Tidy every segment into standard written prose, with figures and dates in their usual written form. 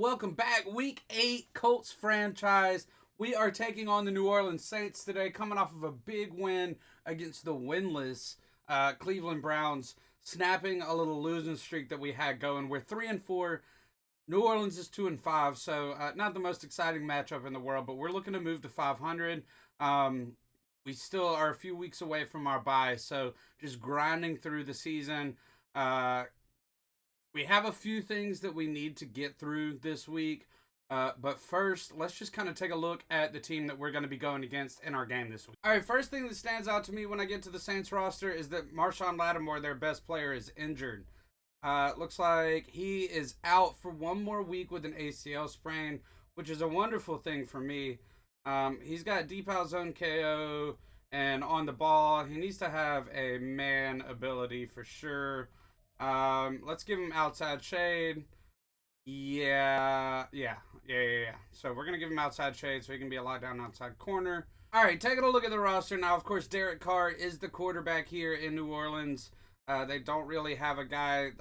welcome back. Week 8 Colts Franchise. We are taking on the New Orleans Saints today, coming off of a big win against the winless Cleveland Browns, snapping a little losing streak that we had going. We're 3-4. New Orleans is 2-5, so not the most exciting matchup in the world, but we're looking to move to 500. We still are a few weeks away from our bye, so just grinding through the season. We have a few things that we need to get through this week. But first, let's just kind of take a look at the team that we're going to be going against in our game this week. All right, first thing that stands out to me when I get to the Saints roster is that Marshon Lattimore, their best player, is injured. Looks like he is out for one more week with an ACL sprain, which is a wonderful thing for me. He's got deep out zone KO and on the ball. He needs to have a man ability for sure. Let's give him outside shade. Yeah. So we're going to give him outside shade so he can be a lockdown outside corner. All right, taking a look at the roster now. Of course, Derek Carr is the quarterback here in New Orleans. They don't really have a guy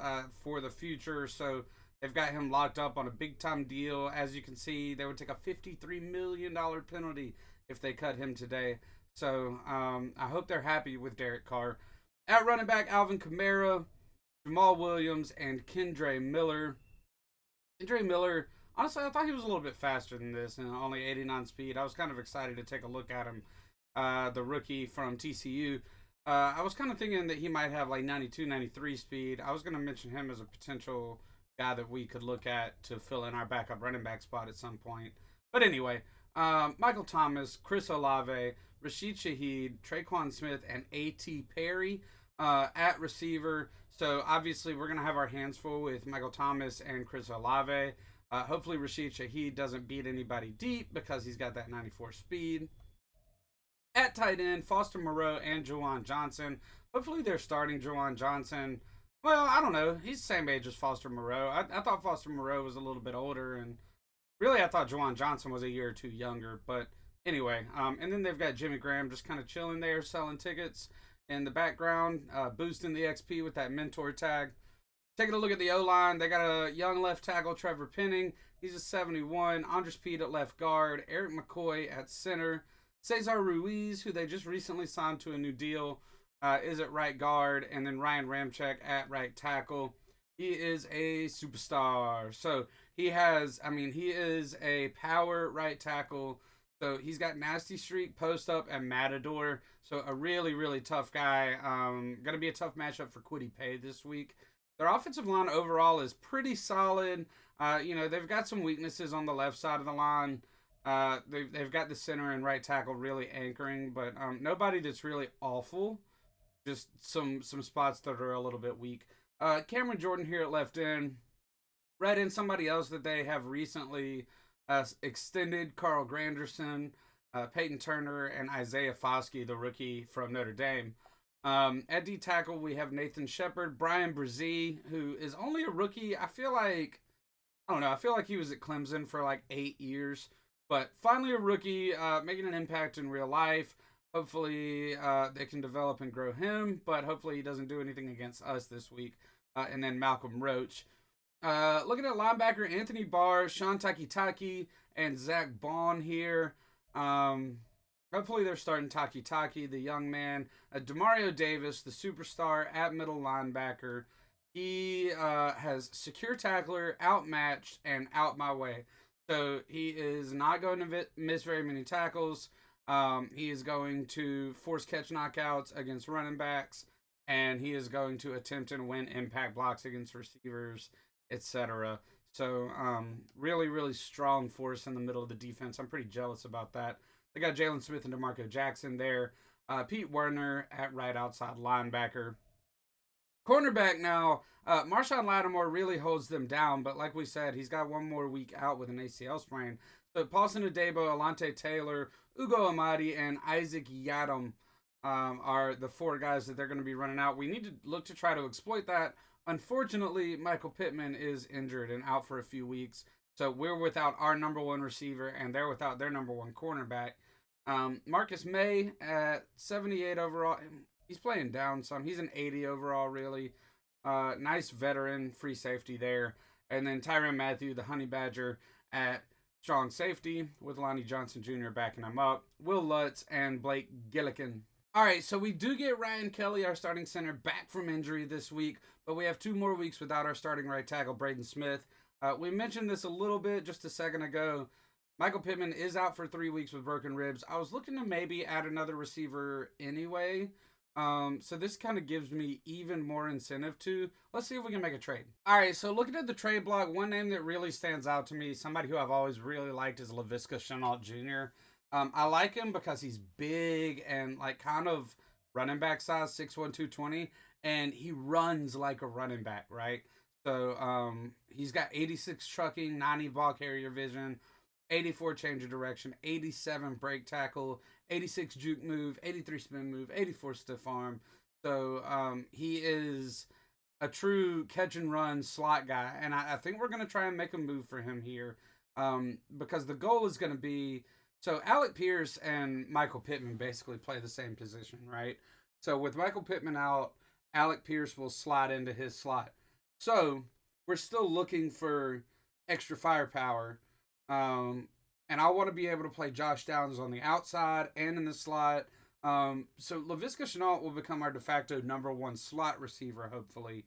for the future, so they've got him locked up on a big-time deal. As you can see, they would take a $53 million penalty if they cut him today. So I hope they're happy with Derek Carr. At running back, Alvin Kamara, Jamal Williams, and Kendre Miller. Kendre Miller, honestly, I thought he was a little bit faster than this, and only 89 speed. I was kind of excited to take a look at him, the rookie from TCU. I was kind of thinking that he might have like 92, 93 speed. I was going to mention him as a potential guy that we could look at to fill in our backup running back spot at some point. But anyway, Michael Thomas, Chris Olave, Rashid Shaheed, Traquan Smith, and A.T. Perry at receiver. So obviously we're going to have our hands full with Michael Thomas and Chris Olave. Hopefully Rashid Shaheed doesn't beat anybody deep because he's got that 94 speed. At tight end, Foster Moreau and Juwan Johnson. Hopefully they're starting Juwan Johnson. Well, I don't know. He's the same age as Foster Moreau. I thought Foster Moreau was a little bit older, and really I thought Juwan Johnson was a year or two younger. But anyway, and then they've got Jimmy Graham just kind of chilling there, selling tickets in the background, boosting the XP with that mentor tag. Taking a look at the O-line, they got a young left tackle, Trevor Penning. He's a 71. Andres Pete at left guard. Eric McCoy at center. Cesar Ruiz, who they just recently signed to a new deal, is at right guard. And then Ryan Ramczyk at right tackle. He is a superstar. So he is a power right tackle. So he's got nasty streak, post up, and matador. So a really, really tough guy. Going to be a tough matchup for Kwity Paye this week. Their offensive line overall is pretty solid. They've got some weaknesses on the left side of the line. They've got the center and right tackle really anchoring, but nobody that's really awful. Just some spots that are a little bit weak. Cameron Jordan here at left end. Right in somebody else that they have recently extended, Carl Granderson, Peyton Turner, and Isaiah Foskey, the rookie from Notre Dame. At D tackle, we have Nathan Shepard, Brian Brzee, who is only a rookie. I feel like he was at Clemson for like 8 years, but finally a rookie, making an impact in real life. Hopefully they can develop and grow him, but hopefully he doesn't do anything against us this week. And then Malcolm Roach. Looking at linebacker, Anthony Barr, Sean Takitaki, and Zach Bond here. Hopefully they're starting Taki, the young man. Demario Davis, the superstar at middle linebacker. He has secure tackler, outmatched, and out my way. So he is not going to miss very many tackles. He is going to force catch knockouts against running backs. And he is going to attempt and win impact blocks against receivers, etc. So really, really strong force in the middle of the defense. I'm pretty jealous about that. They got Jalen Smith and DeMarco Jackson there. Pete Werner at right outside linebacker. Cornerback now, Marshon Lattimore really holds them down, but like we said, he's got one more week out with an ACL sprain. So Paulson Adebo, Alante Taylor, Ugo Amadi, and Isaac Yadam are the four guys that they're going to be running out. We need to look to try to exploit that. Unfortunately, Michael Pittman is injured and out for a few weeks. So we're without our number one receiver, and they're without their number one cornerback. Marcus May at 78 overall. He's playing down some. He's an 80 overall, really. Nice veteran free safety there. And then Tyrann Mathieu, the Honey Badger, at strong safety with Lonnie Johnson Jr. backing him up. Will Lutz and Blake Gillikin. All right, so we do get Ryan Kelly, our starting center, back from injury this week, but we have 2 more weeks without our starting right tackle, Braden Smith. We mentioned this a little bit just a second ago. Michael Pittman is out for 3 weeks with broken ribs. I was looking to maybe add another receiver anyway. So this kind of gives me even more incentive to, let's see if we can make a trade. All right, so looking at the trade block, one name that really stands out to me, somebody who I've always really liked, is Laviska Shenault Jr. I like him because he's big and like kind of running back size, 6'1", 220, and he runs like a running back, right? So he's got 86 trucking, 90 ball carrier vision, 84 change of direction, 87 break tackle, 86 juke move, 83 spin move, 84 stiff arm. So he is a true catch and run slot guy. And I think we're going to try and make a move for him here because the goal is going to be, so Alec Pierce and Michael Pittman basically play the same position, right? So with Michael Pittman out, Alec Pierce will slide into his slot. So we're still looking for extra firepower. And I want to be able to play Josh Downs on the outside and in the slot. So Laviska Shenault will become our de facto number 1 slot receiver, hopefully.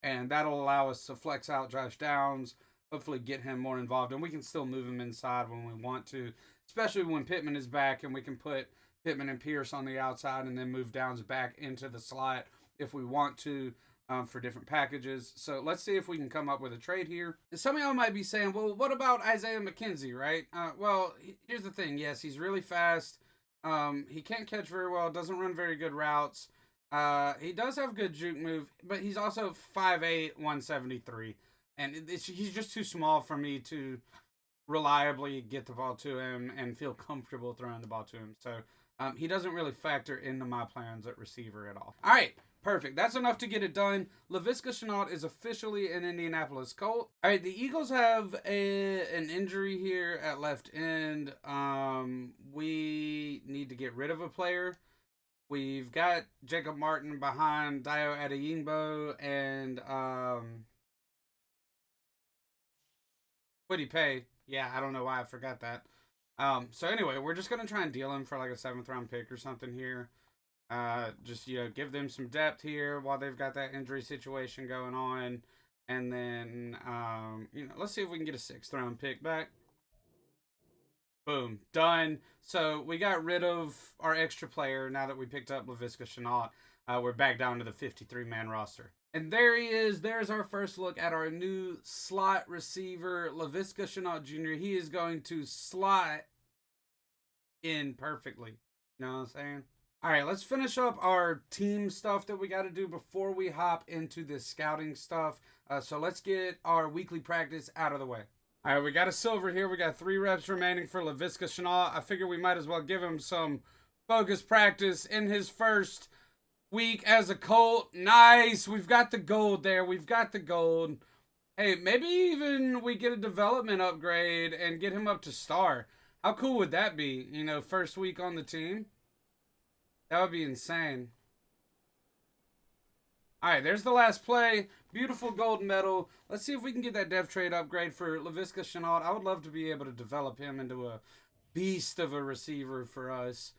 And that'll allow us to flex out Josh Downs, hopefully get him more involved. And we can still move him inside when we want to, especially when Pittman is back and we can put Pittman and Pierce on the outside and then move Downs back into the slot if we want to. For different packages. So let's see if we can come up with a trade here. Some of y'all might be saying, well, what about Isaiah McKenzie, right? Well, here's the thing. Yes, he's really fast. He can't catch very well, doesn't run very good routes. He does have good juke move, but he's also 5'8", 173. And he's just too small for me to reliably get the ball to him and feel comfortable throwing the ball to him. So he doesn't really factor into my plans at receiver at all. All right. Perfect. That's enough to get it done. Laviska Shenault is officially an Indianapolis Colt. All right, the Eagles have an injury here at left end. We need to get rid of a player. We've got Jacob Martin behind Dio Adeyingbo and Kwity Paye. Yeah, I don't know why I forgot that. So anyway, we're just gonna try and deal him for like a 7th round pick or something here. Just, give them some depth here while they've got that injury situation going on. And then, let's see if we can get a 6th round pick back. Boom. Done. So we got rid of our extra player now that we picked up Laviska Shenault. We're back down to the 53-man roster. And there he is. There's our first look at our new slot receiver, Laviska Shenault Jr. He is going to slot in perfectly. You know what I'm saying? All right, let's finish up our team stuff that we got to do before we hop into this scouting stuff. So let's get our weekly practice out of the way. All right, we got a silver here. We got 3 reps remaining for Laviska Shenault. I figure we might as well give him some focus practice in his first week as a Colt. Nice. We've got the gold there. We've got the gold. Hey, maybe even we get a development upgrade and get him up to star. How cool would that be? First week on the team. That would be insane. All right, there's the last play. Beautiful gold medal. Let's see if we can get that dev trade upgrade for Laviska Shenault. I would love to be able to develop him into a beast of a receiver for us.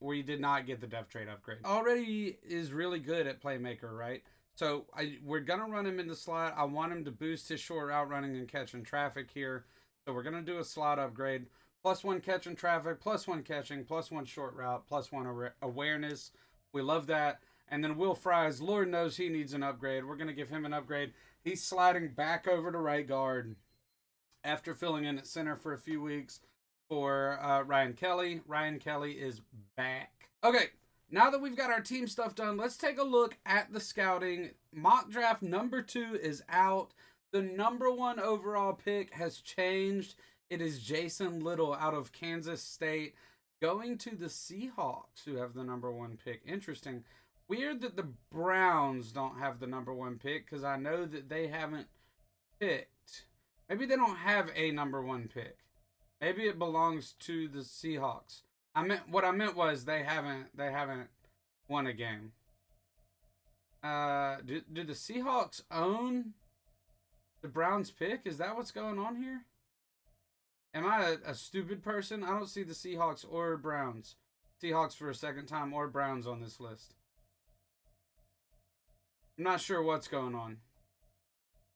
We did not get the dev trade upgrade. Already is really good at playmaker, right? So we're going to run him in the slot. I want him to boost his short route running and catching traffic here. So we're going to do a slot upgrade. +1 catching traffic, +1 catching, +1 short route, +1 awareness. We love that. And then Will Fries, Lord knows he needs an upgrade. We're going to give him an upgrade. He's sliding back over to right guard after filling in at center for a few weeks for Ryan Kelly. Ryan Kelly is back. Okay, now that we've got our team stuff done, let's take a look at the scouting. Mock draft number 2 is out. The number 1 overall pick has changed. It is Jason Little out of Kansas State going to the Seahawks, who have the number 1 pick. Interesting. Weird that the Browns don't have the number 1 pick because I know that they haven't picked. Maybe they don't have a number 1 pick. Maybe it belongs to the Seahawks. What I meant was they haven't won a game. Do the Seahawks own The Browns pick? Is that what's going on here? Am I a stupid person? I don't see the Seahawks or Browns. Seahawks for a second time or Browns on this list. I'm not sure what's going on.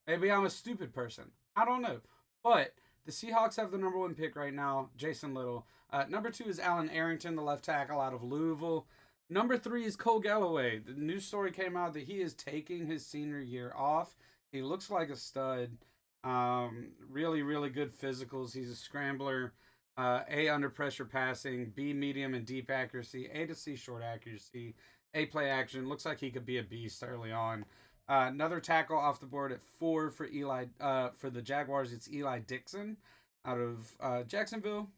Maybe I'm a stupid person. I don't know. But the Seahawks have the number 1 pick right now, Jason Little. Number 2 is Alan Arrington, the left tackle out of Louisville. Number 3 is Cole Galloway. The news story came out that he is taking his senior year off. He looks like a stud. Really, really good physicals. He's a scrambler. A, under pressure passing. B, medium and deep accuracy. A to C, short accuracy. A, play action. Looks like he could be a beast early on. Another tackle off the board at 4 for for the Jaguars. It's Eli Dixon out of Jacksonville.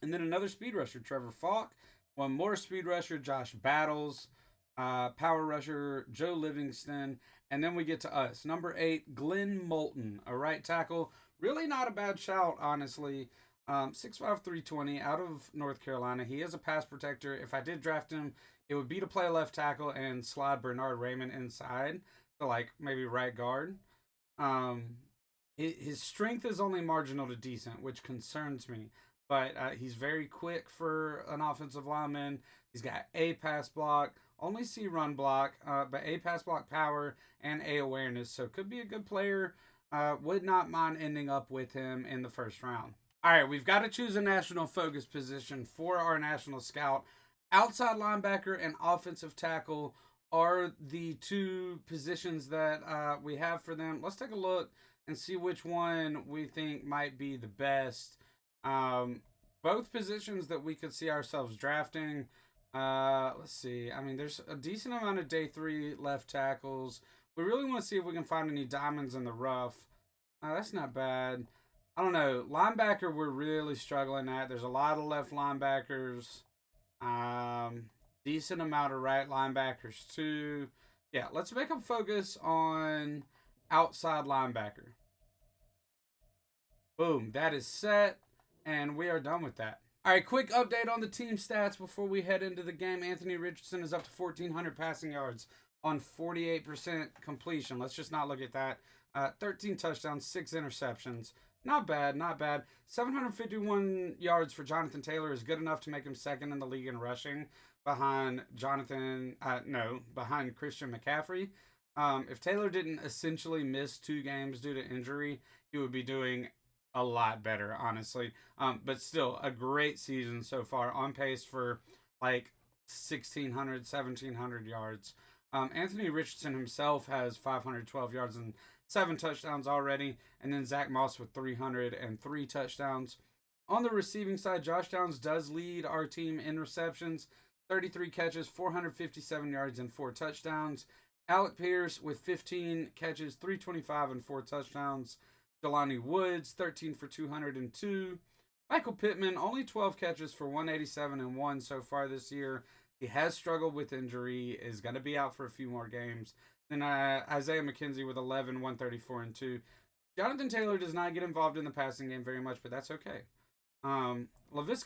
And then another speed rusher, Trevor Falk. One more speed rusher, Josh Battles. Power rusher, Joe Livingston. And then we get to us. Number 8, Glenn Moulton, a right tackle. Really not a bad shout, honestly. 6'5", 320 out of North Carolina. He is a pass protector. If I did draft him, it would be to play left tackle and slide Bernard Raymond inside to like maybe right guard. His strength is only marginal to decent, which concerns me. But he's very quick for an offensive lineman. He's got A, pass block, only C, run block, but A, pass block power and A, awareness. So could be a good player. Would not mind ending up with him in the first round. All right, we've got to choose a national focus position for our national scout. Outside linebacker and offensive tackle are the 2 positions that we have for them. Let's take a look and see which one we think might be the best. Both positions that we could see ourselves drafting. Let's see. I mean, there's a decent amount of day 3 left tackles. We really want to see if we can find any diamonds in the rough. That's not bad. I don't know. Linebacker, we're really struggling at. There's a lot of left linebackers. Decent amount of right linebackers too. Yeah, let's make them focus on outside linebacker. Boom, that is set, and we are done with that. All right, quick update on the team stats before we head into the game. Anthony Richardson is up to 1,400 passing yards on 48% completion. Let's just not look at that. 13 touchdowns, 6 interceptions. Not bad, not bad. 751 yards for Jonathan Taylor is good enough to make him second in the league in rushing behind behind Christian McCaffrey. If Taylor didn't essentially miss 2 games due to injury, he would be doing a lot better, honestly. But still, a great season so far, on pace for like 1,600, 1,700 yards. Anthony Richardson himself has 512 yards and 7 touchdowns already, and then Zach Moss with 303 touchdowns. On the receiving side, Josh Downs does lead our team in receptions, 33 catches, 457 yards, and 4 touchdowns. Alec Pierce with 15 catches, 325, and 4 touchdowns. Jelani Woods, 13 for 202. Michael Pittman, only 12 catches for 187 and 1 so far this year. He has struggled with injury, is going to be out for a few more games. Then Isaiah McKenzie with 11, 134 and 2. Jonathan Taylor does not get involved in the passing game very much, but that's okay. Laviska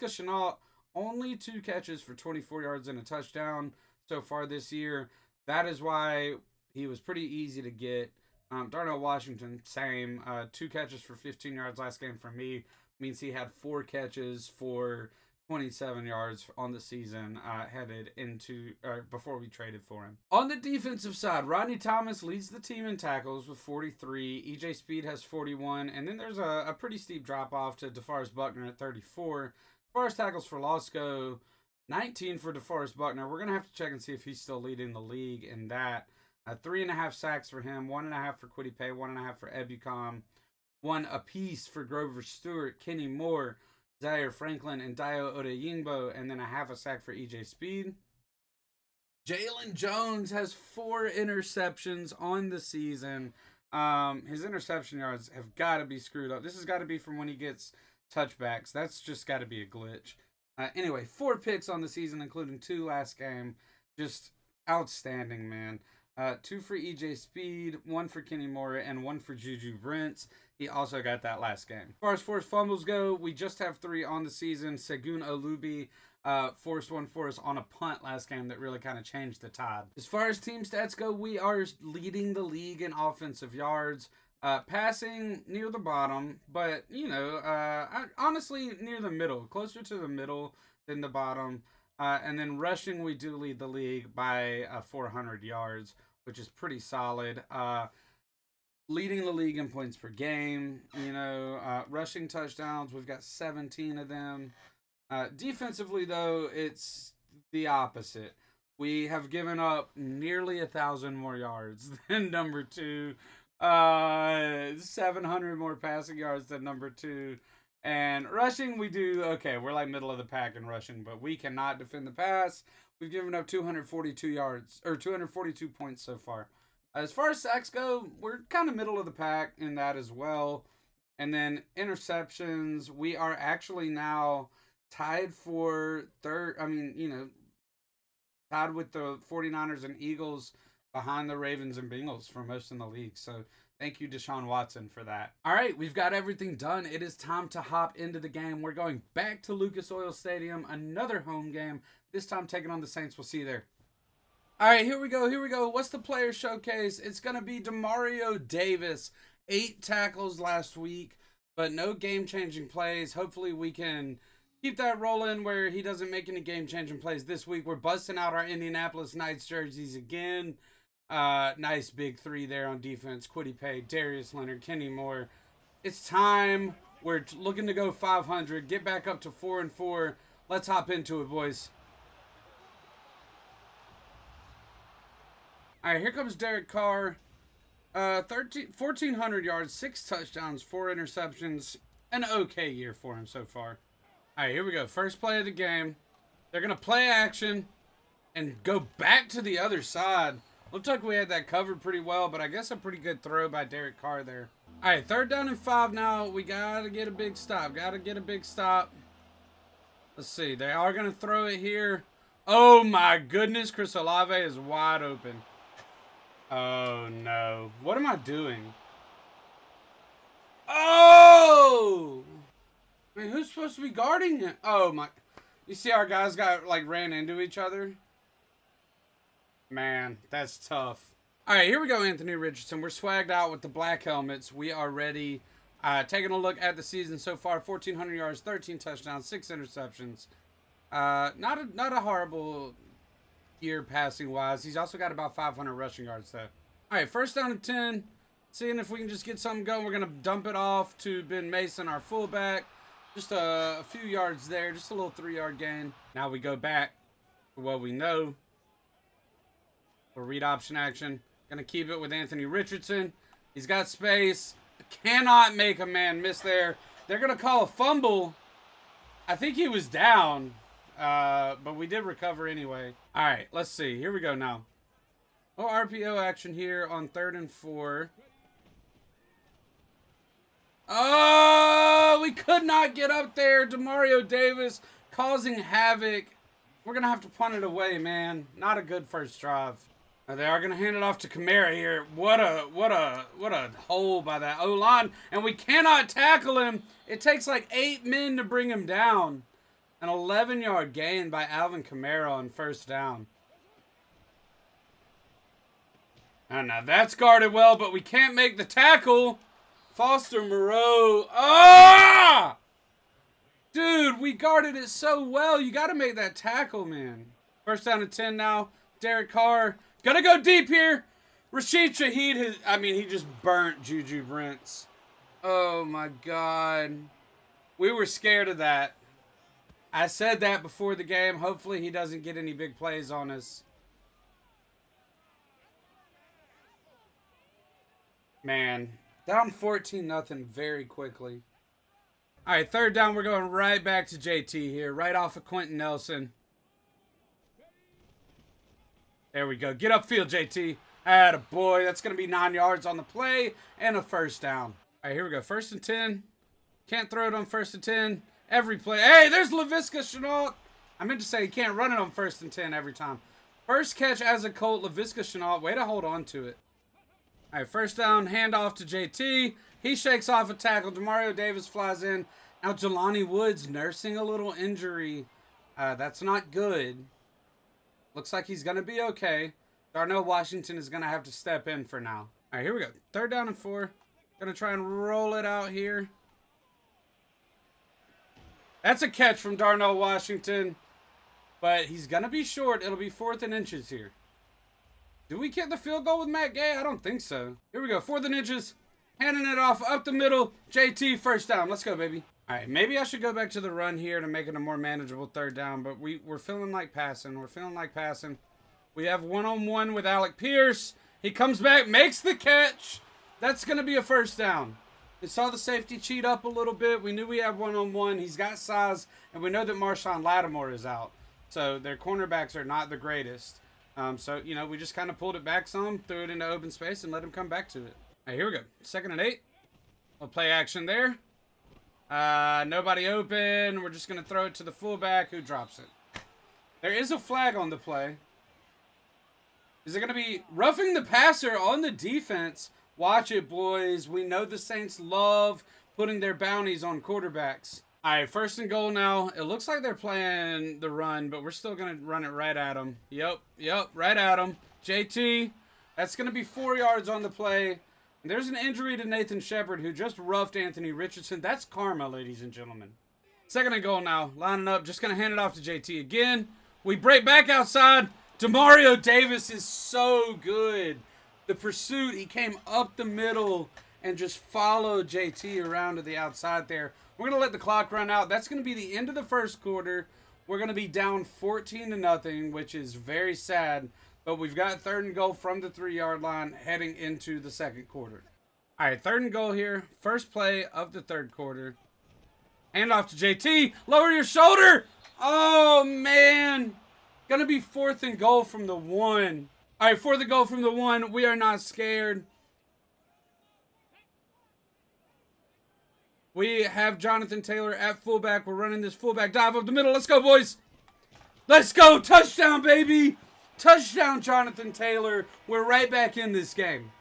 Shenault, only 2 catches for 24 yards and a touchdown so far this year. That is why he was pretty easy to get. Darnell Washington, same. 2 catches for 15 yards last game for me. Means he had 4 catches for 27 yards on the season headed into before we traded for him. On the defensive side, Rodney Thomas leads the team in tackles with 43. EJ Speed has 41. And then there's a pretty steep drop-off to DeForest Buckner at 34. As far as tackles for Losco, 19 for DeForest Buckner. We're going to have to check and see if he's still leading the league in that. 3.5 sacks for him, 1.5 for Kwity Paye, 1.5 for Ebukam, 1 apiece for Grover Stewart, Kenny Moore, Zaire Franklin, and Dio Odeyingbo, and then 0.5 sack for EJ Speed. Jalen Jones has 4 interceptions on the season. His interception yards have got to be screwed up. This has got to be from when he gets touchbacks. That's just got to be a glitch. Anyway, 4 picks on the season, including 2 last game. Just outstanding, man. 2 for EJ Speed, 1 for Kenny Moore, and 1 for Juju Brents. He also got that last game. As far as forced fumbles go, we just have 3 on the season. Segun Olubi forced 1 for us on a punt last game that really kind of changed the tide. As far as team stats go, we are leading the league in offensive yards. Passing near the bottom, but honestly near the middle, closer to the middle than the bottom. And then rushing, we do lead the league by 400 yards, which is pretty solid. Leading the league in points per game. Rushing touchdowns, we've got 17 of them. Defensively, though, it's the opposite. We have given up nearly 1,000 more yards than number two. 700 more passing yards than number two. And rushing, we do okay. We're like middle of the pack in rushing, but we cannot defend the pass. We've given up 242 yards or 242 points so far. As far as sacks go, we're kind of middle of the pack in that as well. And then interceptions, we are actually now tied for third. Tied with the 49ers and Eagles behind the Ravens and Bengals for most in the league. So thank you, Deshaun Watson, for that. All right, we've got everything done. It is time to hop into the game. We're going back to Lucas Oil Stadium, another home game, this time taking on the Saints. We'll see you there. All right, here we go. What's the player showcase? It's going to be Demario Davis. 8 tackles last week, but no game-changing plays. Hopefully we can keep that rolling where he doesn't make any game-changing plays this week. We're busting out our Indianapolis Knights jerseys again. Nice big 3 there on defense. Kwity Paye, Darius Leonard, Kenny Moore. It's time. We're looking to go 500. Get back up to 4-4. Let's hop into it, boys. All right, here comes Derek Carr. 1,400 yards, 6 touchdowns, 4 interceptions. An okay year for him so far. All right, here we go. First play of the game. They're going to play action and go back to the other side. Looked like we had that covered pretty well, but I guess a pretty good throw by Derek Carr there. All right, 3rd down and 5 now. We got to get a big stop. Let's see. They are going to throw it here. Oh, my goodness. Chris Olave is wide open. Oh, no. What am I doing? Oh! I mean, who's supposed to be guarding him? Oh, my. You see our guys ran into each other? Man, that's tough. All right, here we go, Anthony Richardson. We're swagged out with the black helmets. We are ready. Taking a look at the season so far, 1,400 yards, 13 touchdowns, 6 interceptions. Not a horrible year passing wise. He's also got about 500 rushing yards though. All right, 1st down and 10. Seeing if we can just get something going. We're gonna dump it off to Ben Mason, our fullback. Just a few yards there, just a little 3-yard gain. Now we go back to what we know. We'll read option action. Gonna keep it with Anthony Richardson. He's got space. Cannot make a man miss there. They're gonna call a fumble. I think he was down. But we did recover anyway. All right, let's see. Here we go now. Oh, RPO action here on 3rd and 4. Oh, we could not get up there. Demario Davis causing havoc. We're going to have to punt it away, man. Not a good first drive. Now they are going to hand it off to Kamara here. What a hole by that O-line. And we cannot tackle him. It takes like 8 men to bring him down. An 11-yard gain by Alvin Kamara on 1st down. And now that's guarded well, but we can't make the tackle. Foster Moreau. Ah! Dude, we guarded it so well. You got to make that tackle, man. 1st down and 10 now. Derek Carr. Gonna go deep here. Rashid Shaheed, he just burnt Juju Brents. Oh, my God. We were scared of that. I said that before the game. Hopefully he doesn't get any big plays on us. Man, down 14-0 very quickly. All right, 3rd down. We're going right back to JT here. Right off of Quentin Nelson. There we go. Get upfield, JT. Attaboy. That's going to be 9 yards on the play and a 1st down. All right, here we go. 1st and 10. Can't throw it on 1st and 10. Every play. Hey, there's Laviska Shenault. I meant to say he can't run it on 1st and 10 every time. First catch as a Colt, Laviska Shenault. Way to hold on to it. All right, 1st down, handoff to JT. He shakes off a tackle. Demario Davis flies in. Now Jelani Woods nursing a little injury. That's not good. Looks like he's going to be okay. Darnell Washington is going to have to step in for now. All right, here we go. 3rd down and 4. Gonna try and roll it out here. That's a catch from Darnell Washington. But he's gonna be short. It'll be 4th and inches here. Do we kick the field goal with Matt Gay? I don't think so. Here we go. 4th and inches. Handing it off up the middle. JT, first down. Let's go, baby. All right, maybe I should go back to the run here to make it a more manageable 3rd down, but we're feeling like passing. We're feeling like passing. We have one-on-one with Alec Pierce. He comes back, makes the catch. That's going to be a 1st down. We saw the safety cheat up a little bit. We knew we had one-on-one. He's got size, and we know that Marshawn Lattimore is out. So their cornerbacks are not the greatest. So, you know, we just kind of pulled it back some, threw it into open space, and let him come back to it. All right, here we go. 2nd and 8. We'll play action there. Nobody open. We're just going to throw it to the fullback who drops it. There is a flag on the play. Is it going to be roughing the passer on the defense? Watch it, boys. We know the Saints love putting their bounties on quarterbacks. All right, 1st and goal now. It looks like they're playing the run, but we're still going to run it right at them. Yep, right at them. JT, that's going to be 4 yards on the play. There's an injury to Nathan Shepard, who just roughed Anthony Richardson. That's karma, ladies and gentlemen. 2nd and goal now. Lining up. Just going to hand it off to JT again. We break back outside. Demario Davis is so good. The pursuit, he came up the middle and just followed JT around to the outside there. We're going to let the clock run out. That's going to be the end of the 1st quarter. We're going to be down 14-0, which is very sad. But we've got 3rd and goal from the 3-yard line heading into the 2nd quarter. All right, 3rd and goal here. First play of the 3rd quarter. Hand off to JT. Lower your shoulder. Oh, man. Going to be 4th and goal from the 1. All right, 4th and goal from the 1. We are not scared. We have Jonathan Taylor at fullback. We're running this fullback dive up the middle. Let's go, boys. Let's go. Touchdown, baby. Touchdown, Jonathan Taylor. We're right back in this game.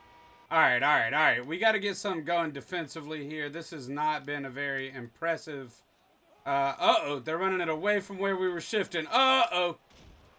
All right. We got to get something going defensively here. This has not been a very impressive. They're running it away from where we were shifting.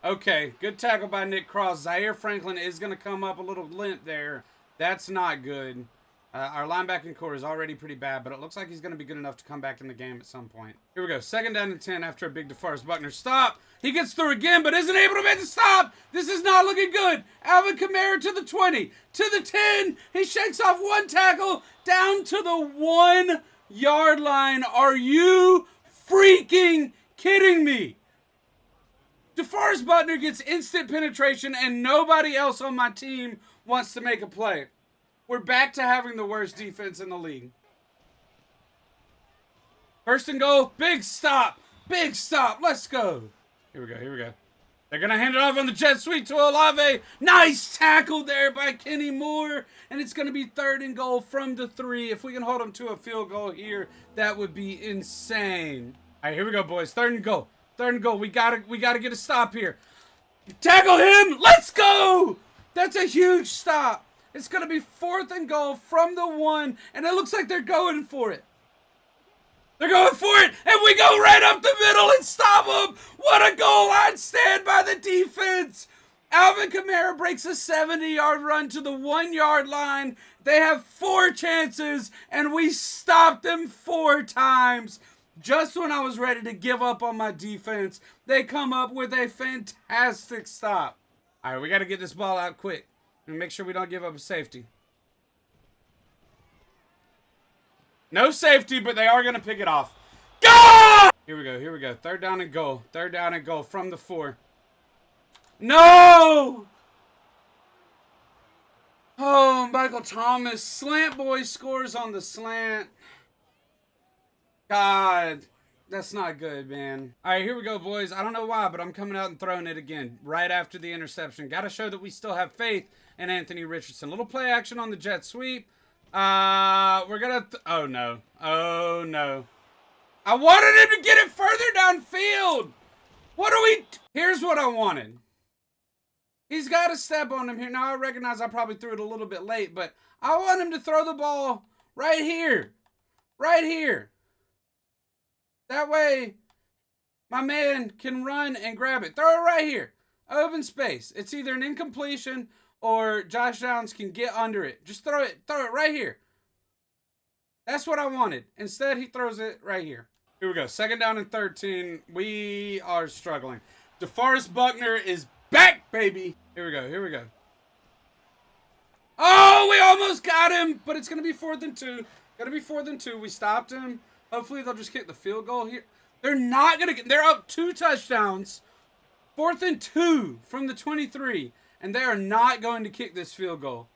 Okay, good tackle by Nick Cross. Zaire Franklin is going to come up a little limp there. That's not good. Our linebacking core is already pretty bad, but it looks like he's going to be good enough to come back in the game at some point. Here we go. 2nd down and 10 after a big DeForest Buckner stop. He gets through again, but isn't able to make the stop. This is not looking good. Alvin Kamara to the 20, to the 10. He shakes off one tackle down to the 1-yard line. Are you freaking kidding me? DeForest Buckner gets instant penetration, and nobody else on my team wants to make a play. We're back to having the worst defense in the league. 1st and goal. Big stop. Let's go. Here we go. They're going to hand it off on the jet sweep to Olave. Nice tackle there by Kenny Moore. And it's going to be 3rd and goal from the 3. If we can hold them to a field goal here, that would be insane. All right, here we go, boys. 3rd and goal. We gotta get a stop here. Tackle him. Let's go. That's a huge stop. It's going to be 4th and goal from the 1, and it looks like they're going for it. They're going for it, and we go right up the middle and stop them. What a goal line stand by the defense. Alvin Kamara breaks a 70-yard run to the 1-yard line. They have 4 chances, and we stopped them 4 times. Just when I was ready to give up on my defense, they come up with a fantastic stop. All right, we got to get this ball out quick. And make sure we don't give up a safety. No safety, but they are going to pick it off. Go! Here we go. 3rd down and goal. From the 4. No! Oh, Michael Thomas. Slant boy scores on the slant. God. That's not good, man. All right, here we go, boys. I don't know why, but I'm coming out and throwing it again right after the interception. Got to show that we still have faith in Anthony Richardson. Little play action on the jet sweep. We're going to... Oh, no. I wanted him to get it further downfield. What do we... Here's what I wanted. He's got to step on him here. Now, I recognize I probably threw it a little bit late, but I want him to throw the ball right here. Right here. That way, my man can run and grab it. Throw it right here. Open space. It's either an incompletion or Josh Downs can get under it. Just throw it right here. That's what I wanted. Instead, he throws it right here. Here we go. 2nd down and 13. We are struggling. DeForest Buckner is back, baby. Here we go. Here we go. Oh, we almost got him, but it's going to be 4th and 2. Going to be 4th and 2. We stopped him. Hopefully, they'll just kick the field goal here. They're not going to get... They're up 2 touchdowns. 4th and 2 from the 23. And they are not going to kick this field goal.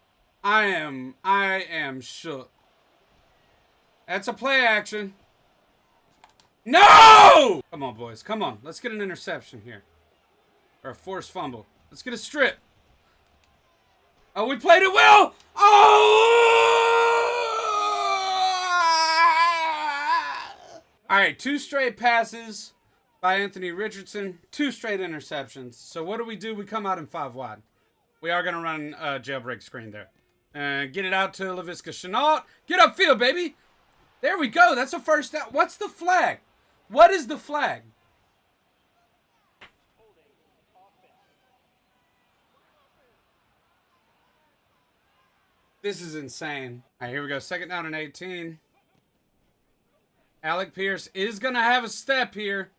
I am shook. That's a play action. No! Come on, boys. Come on. Let's get an interception here. Or a forced fumble. Let's get a strip. Oh, we played it well. Oh! All right, 2 straight passes by Anthony Richardson. 2 straight interceptions. So what do? We come out in 5 wide. We are going to run a jailbreak screen there. And get it out to Laviska Shenault. Get upfield, baby. There we go. That's a first down. What's the flag? What is the flag? This is insane. All right, here we go. 2nd down and 18. Alec Pierce is going to have a step here.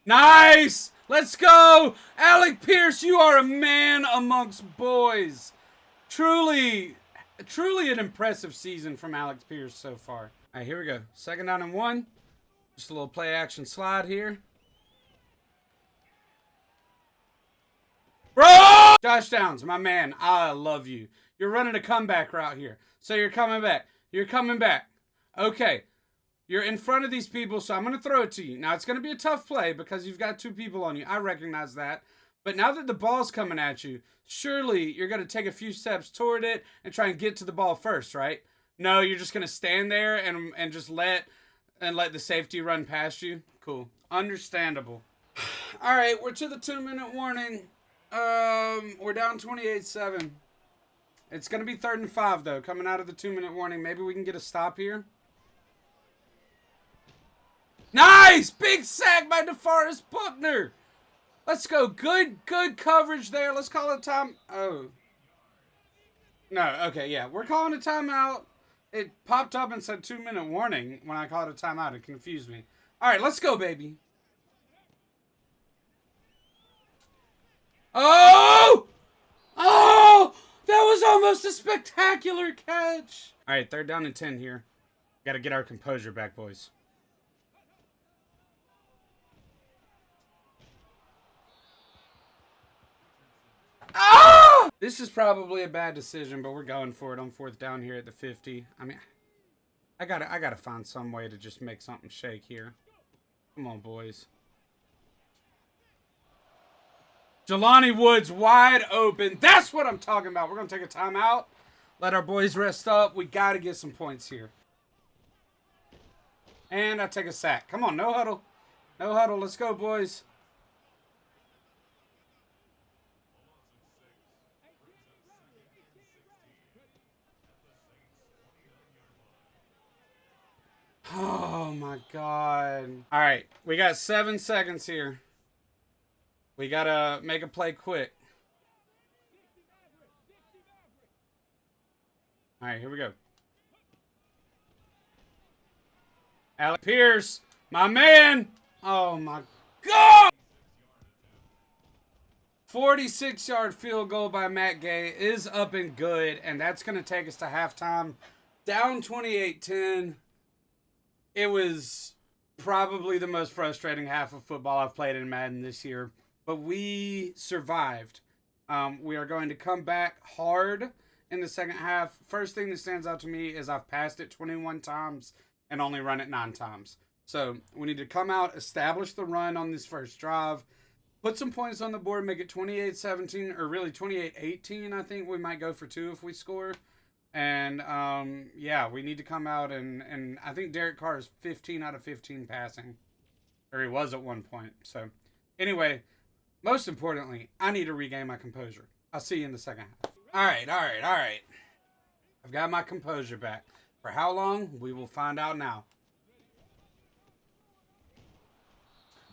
Nice! Let's go! Alec Pierce, you are a man amongst boys. Truly an impressive season from Alex Pierce so far. All right, here we go. 2nd down and 1. Just a little play action slide here. Bro! Josh Downs, my man, I love you. You're running a comeback route here. So you're coming back. You're coming back. Okay. You're in front of these people, so I'm going to throw it to you. Now, it's going to be a tough play because you've got 2 people on you. I recognize that. But now that the ball's coming at you, surely you're going to take a few steps toward it and try and get to the ball first, right? No, you're just going to stand there and just let the safety run past you. Cool. Understandable. All right, we're to the 2-minute warning. We're down 28-7. It's going to be 3rd and 5, though, coming out of the 2-minute warning. Maybe we can get a stop here. Nice! Big sack by DeForest Buckner. Let's go. Good coverage there. Let's call it time. Oh. No, okay, yeah. We're calling a timeout. It popped up and said 2-minute warning when I called a timeout. It confused me. All right, let's go, baby. Oh! Oh! That was almost a spectacular catch. All right, 3rd down and 10 here. Got to get our composure back, boys. Ah! This is probably a bad decision, but we're going for it on 4th down here at the 50. I mean, I gotta find some way to just make something shake here. Come on, boys. Jelani Woods wide open. That's what I'm talking about. We're gonna take a timeout. Let our boys rest up. We gotta get some points here. And I take a sack. Come on, no huddle. No huddle. Let's go, boys. Oh, my God. All right. We got 7 seconds here. We got to make a play quick. All right, here we go. Alec Pierce, my man. Oh, my God. 46-yard field goal by Matt Gay is up and good, and that's going to take us to halftime. Down 28-10. It was probably the most frustrating half of football I've played in Madden this year, but we survived. We are going to come back hard in the second half. First thing that stands out to me is I've passed it 21 times and only run it 9 times. So we need to come out, establish the run on this first drive, put some points on the board, make it 28-17, or really 28-18. I think we might go for 2 if we score. And, yeah, we need to come out and I think Derek Carr is 15 out of 15 passing. Or he was at one point. So, anyway, most importantly, I need to regain my composure. I'll see you in the second half. All right. I've got my composure back. For how long? We will find out now.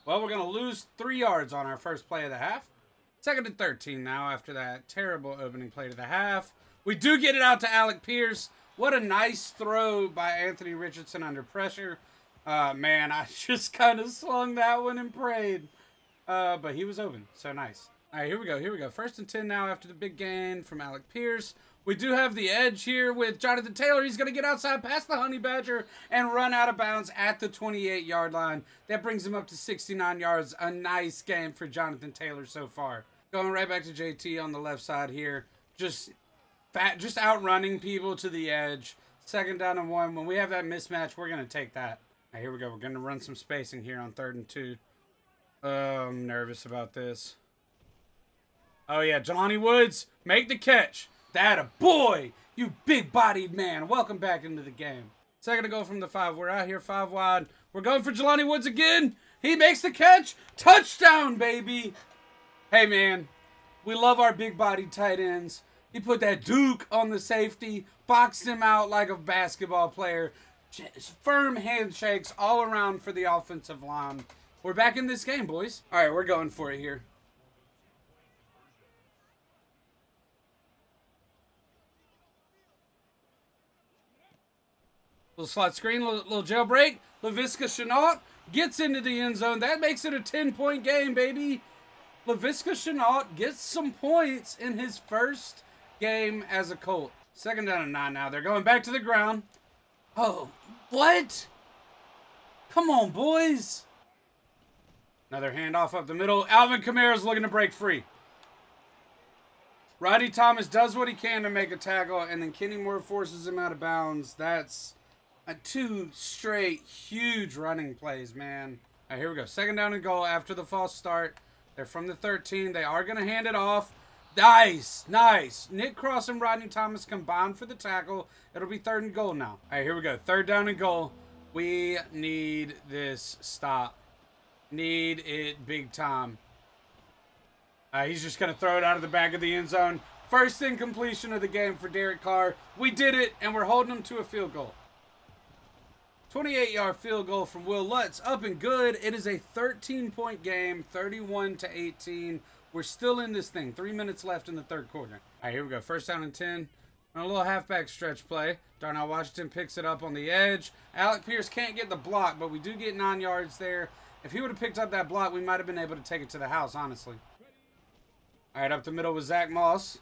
Well, we're going to lose 3 yards on our first play of the half. 2nd and 13 now after that terrible opening play to the half. We do get it out to Alec Pierce. What a nice throw by Anthony Richardson under pressure. Man, I just kind of slung that one and prayed. But he was open, so nice. All right, here we go. Here we go. 1st and 10 now after the big gain from Alec Pierce. We do have the edge here with Jonathan Taylor. He's going to get outside past the Honey Badger and run out of bounds at the 28-yard line. That brings him up to 69 yards. A nice game for Jonathan Taylor so far. Going right back to JT on the left side here. Just outrunning people to the edge. 2nd down and 1. When we have that mismatch, we're going to take that. All right, here we go. We're going to run some spacing here on 3rd and 2. I'm nervous about this. Oh, yeah. Jelani Woods, make the catch. That a boy. You big-bodied man. Welcome back into the game. 2nd to go from the 5. We're out here 5 wide. We're going for Jelani Woods again. He makes the catch. Touchdown, baby. Hey, man. We love our big-bodied tight ends. He put that Duke on the safety. Boxed him out like a basketball player. Firm handshakes all around for the offensive line. We're back in this game, boys. All right, we're going for it here. Little slot screen, little jailbreak. Laviska Shenault gets into the end zone. That makes it a 10-point game, baby. Laviska Shenault gets some points in his first game as a Colt. 2nd down and 9 now. They're going back to the ground. Oh, what? Come on, boys. Another handoff up the middle. Alvin Kamara's looking to break free. Roddy Thomas does what he can to make a tackle, and then Kenny Moore forces him out of bounds. That's 2 straight huge running plays, man. All right, here we go. 2nd down and goal after the false start. They're from the 13. They are going to hand it off. Nice, nice. Nick Cross and Rodney Thomas combined for the tackle. It'll be 3rd and goal now. All right, here we go. 3rd down and goal. We need this stop. Need it big time. He's just going to throw it out of the back of the end zone. First incompletion of the game for Derek Carr. We did it, and we're holding him to a field goal. 28-yard field goal from Will Lutz. Up and good. It is a 13-point game, 31-18. We're still in this thing. 3 minutes left in the 3rd quarter. All right, here we go. 1st down and 10. On a little halfback stretch play. Darnell Washington picks it up on the edge. Alec Pierce can't get the block, but we do get 9 yards there. If he would have picked up that block, we might have been able to take it to the house, honestly. All right, up the middle with Zach Moss.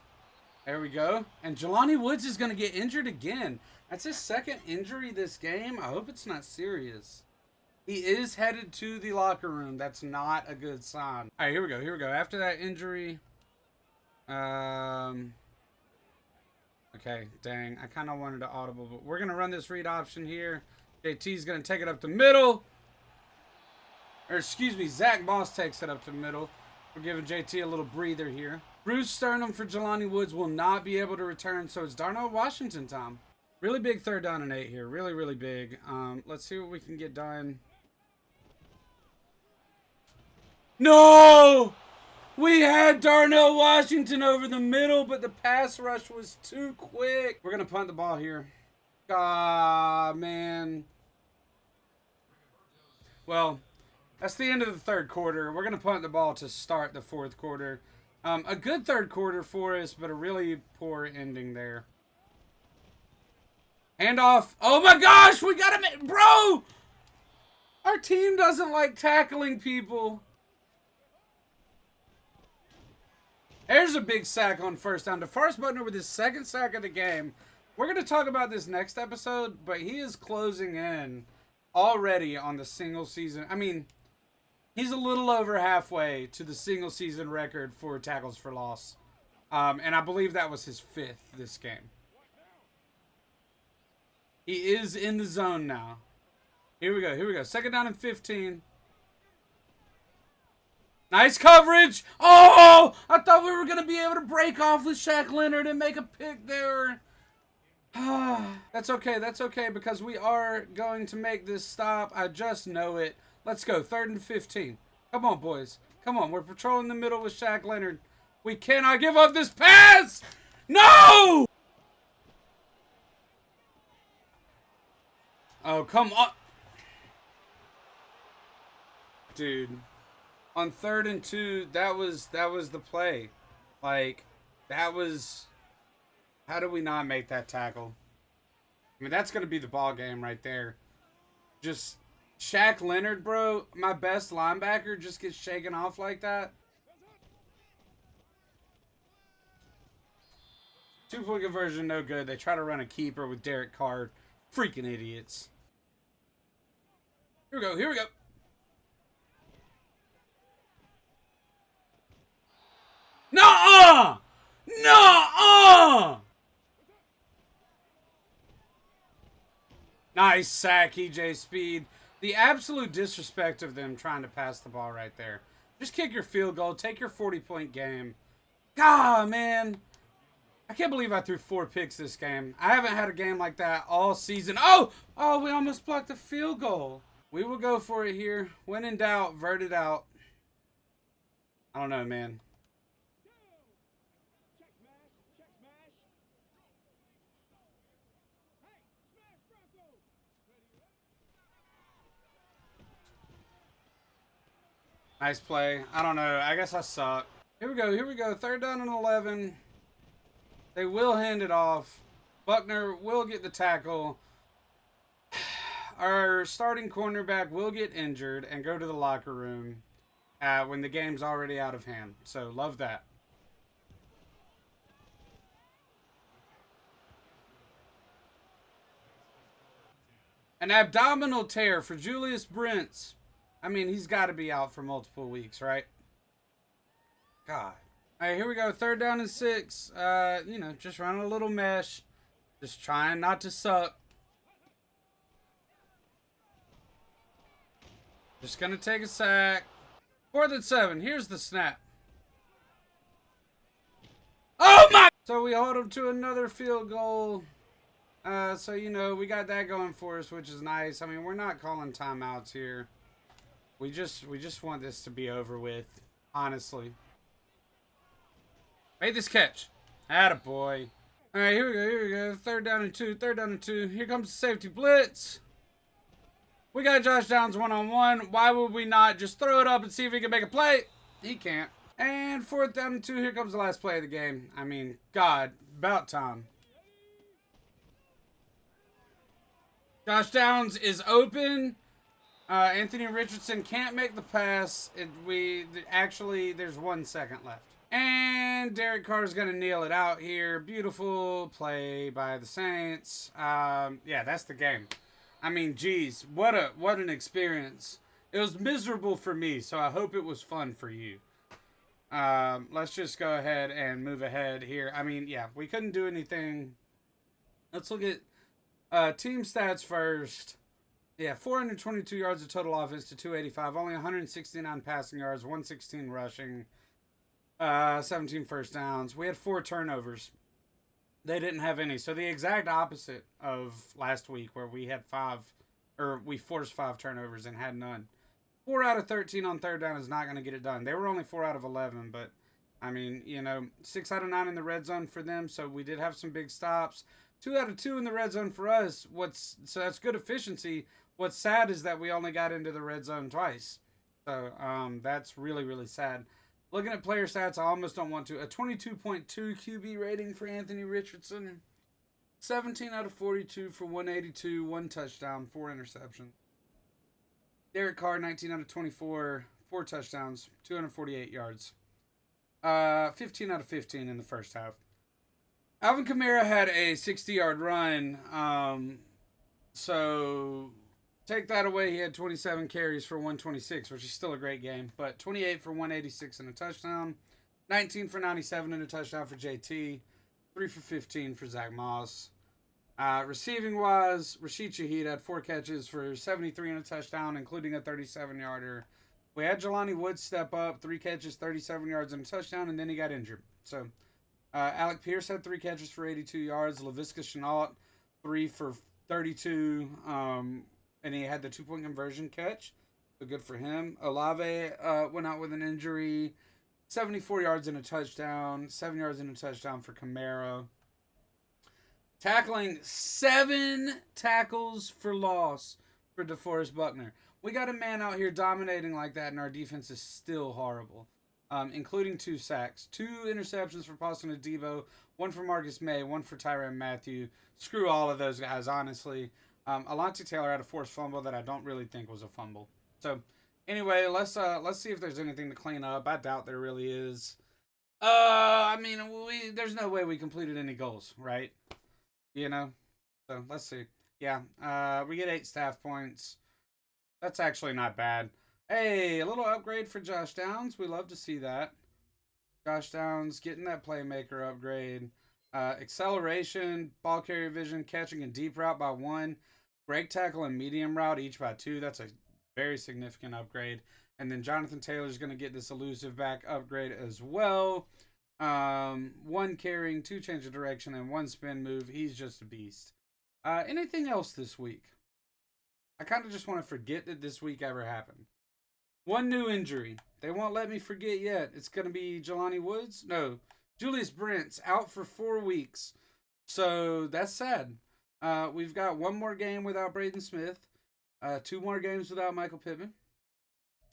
There we go. And Jelani Woods is going to get injured again. That's his 2nd injury this game. I hope it's not serious. He is headed to the locker room. That's not a good sign. All right, here we go. Here we go. After that injury. Okay, dang. I kind of wanted to audible, but we're going to run this read option here. JT's going to take it up the middle. Or excuse me, Zach Moss takes it up to the middle. We're giving JT a little breather here. Bruce Sternum for Jelani Woods will not be able to return, so it's Darnell Washington time. Really big 3rd down and 8 here. Really, really big. Let's see what we can get done. No! We had Darnell Washington over the middle, but the pass rush was too quick. We're going to punt the ball here. Ah, man. Well, that's the end of the 3rd quarter. We're going to punt the ball to start the 4th quarter. A good 3rd quarter for us, but a really poor ending there. Handoff. Oh my gosh, we got him. Bro! Our team doesn't like tackling people. There's a big sack on 1st down. DeForest Buckner with his 2nd sack of the game. We're going to talk about this next episode, but he is closing in already on the single season. I mean, he's a little over halfway to the single season record for tackles for loss. And I believe that was his 5th this game. He is in the zone now. Here we go. Here we go. 2nd down and 15. Nice coverage. Oh, I thought we were going to be able to break off with Shaq Leonard and make a pick there. That's okay. That's okay because we are going to make this stop. I just know it. Let's go. 3rd and 15. Come on, boys. Come on. We're patrolling the middle with Shaq Leonard. We cannot give up this pass. No! Oh, come on. Dude. On 3rd and 2, that was the play. Like, that was... How did we not make that tackle? I mean, that's going to be the ball game right there. Just Shaq Leonard, bro, my best linebacker, just gets shaken off like that. 2-point conversion, no good. They try to run a keeper with Derek Carr. Freaking idiots. Here we go. Here we go. No! No! Nice sack, EJ Speed. The absolute disrespect of them trying to pass the ball right there. Just kick your field goal. Take your 40-point game. God, man. I can't believe I threw 4 picks this game. I haven't had a game like that all season. Oh! Oh, we almost blocked the field goal. We will go for it here. When in doubt, vert it out. I don't know, man. Nice play. I don't know. I guess I suck. Here we go. Here we go. 3rd down and 11. They will hand it off. Buckner will get the tackle. Our starting cornerback will get injured and go to the locker room when the game's already out of hand. So, love that. An abdominal tear for Julius Brents. I mean, he's got to be out for multiple weeks, right? God. All right, here we go. 3rd down and 6. You know, just running a little mesh. Just trying not to suck. Just going to take a sack. 4th and 7. Here's the snap. Oh, my! So we hold them to another field goal. So, you know, we got that going for us, which is nice. I mean, we're not calling timeouts here. We just want this to be over with, honestly. Made this catch. Attaboy. All right, here we go, here we go. 3rd down and 2, 3rd down and 2. Here comes the safety blitz. We got Josh Downs one-on-one. Why would we not just throw it up and see if he can make a play? He can't. And 4th down and 2. Here comes the last play of the game. I mean, God, about time. Josh Downs is open. Anthony Richardson can't make the pass. Actually, there's 1 second left. And Derek Carr's going to kneel it out here. Beautiful play by the Saints. Yeah, that's the game. I mean, geez, what an experience. It was miserable for me, so I hope it was fun for you. Let's just go ahead and move ahead here. I mean, yeah, we couldn't do anything. Let's look at team stats first. Yeah, 422 yards of total offense to 285. Only 169 passing yards, 116 rushing, 17 first downs. We had 4 turnovers. They didn't have any. So the exact opposite of last week where we had 5, or we forced 5 turnovers and had none. 4 out of 13 on 3rd down is not going to get it done. They were only 4 out of 11, but, I mean, you know, 6 out of 9 in the red zone for them, so we did have some big stops. 2 out of 2 in the red zone for us. So that's good efficiency. What's sad is that we only got into the red zone twice. So that's really, really sad. Looking at player stats, I almost don't want to. A 22.2 QB rating for Anthony Richardson. 17 out of 42 for 182, 1 touchdown, 4 interceptions. Derek Carr, 19 out of 24, 4 touchdowns, 248 yards. 15 out of 15 in the first half. Alvin Kamara had a 60-yard run. So take that away. He had 27 carries for 126, which is still a great game. But 28 for 186 and a touchdown. 19 for 97 and a touchdown for JT. 3 for 15 for Zach Moss. Receiving-wise, Rashid Shaheed had 4 catches for 73 and a touchdown, including a 37-yarder. We had Jelani Woods step up, 3 catches, 37 yards and a touchdown, and then he got injured. So Alec Pierce had 3 catches for 82 yards. Laviska Shenault, 3 for 32, and he had the 2-point conversion catch. So good for him. Olave went out with an injury. 74 yards and a touchdown. 7 yards and a touchdown for Kamara. Tackling, 7 tackles for loss for DeForest Buckner. We got a man out here dominating like that, and our defense is still horrible. including 2 sacks, 2 interceptions for Paulson Adebo, 1 for Marcus May, 1 for Tyrann Mathieu. Screw all of those guys, honestly. Alontae Taylor had a forced fumble that I don't really think was a fumble. So, anyway, let's see if there's anything to clean up. I doubt there really is. I mean, there's no way we completed any goals, right? You know? So, let's see. Yeah, we get 8 staff points. That's actually not bad. Hey, a little upgrade for Josh Downs. We love to see that. Josh Downs getting that playmaker upgrade. Acceleration, ball carrier vision, catching and deep route by 1. Break tackle and medium route each by 2. That's a very significant upgrade. And then Jonathan Taylor's going to get this elusive back upgrade as well. 1 carrying, 2 change of direction, and 1 spin move. He's just a beast. Anything else this week? I kind of just want to forget that this week ever happened. 1 new injury. They won't let me forget yet. It's going to be Jelani Woods? No. Julius Brent's out for 4 weeks. So that's sad. We've got 1 more game without Braden Smith. 2 more games without Michael Pittman.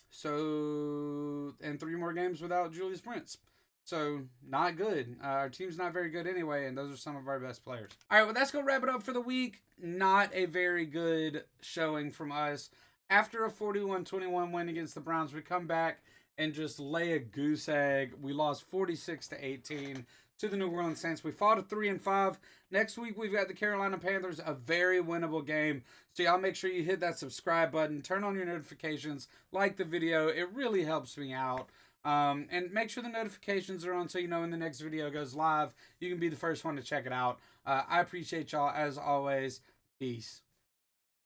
So, and 3 more games without Julius Brents. So, not good. Our team's not very good anyway, and those are some of our best players. All right, well, that's going to wrap it up for the week. Not a very good showing from us. After a 41-21 win against the Browns, we come back and just lay a goose egg. We lost 46-18 to the New Orleans Saints. We fought at 3-5. Next week, we've got the Carolina Panthers, a very winnable game. So y'all make sure you hit that subscribe button, turn on your notifications, like the video. It really helps me out. And make sure the notifications are on so you know when the next video goes live. You can be the first one to check it out. I appreciate y'all as always. Peace.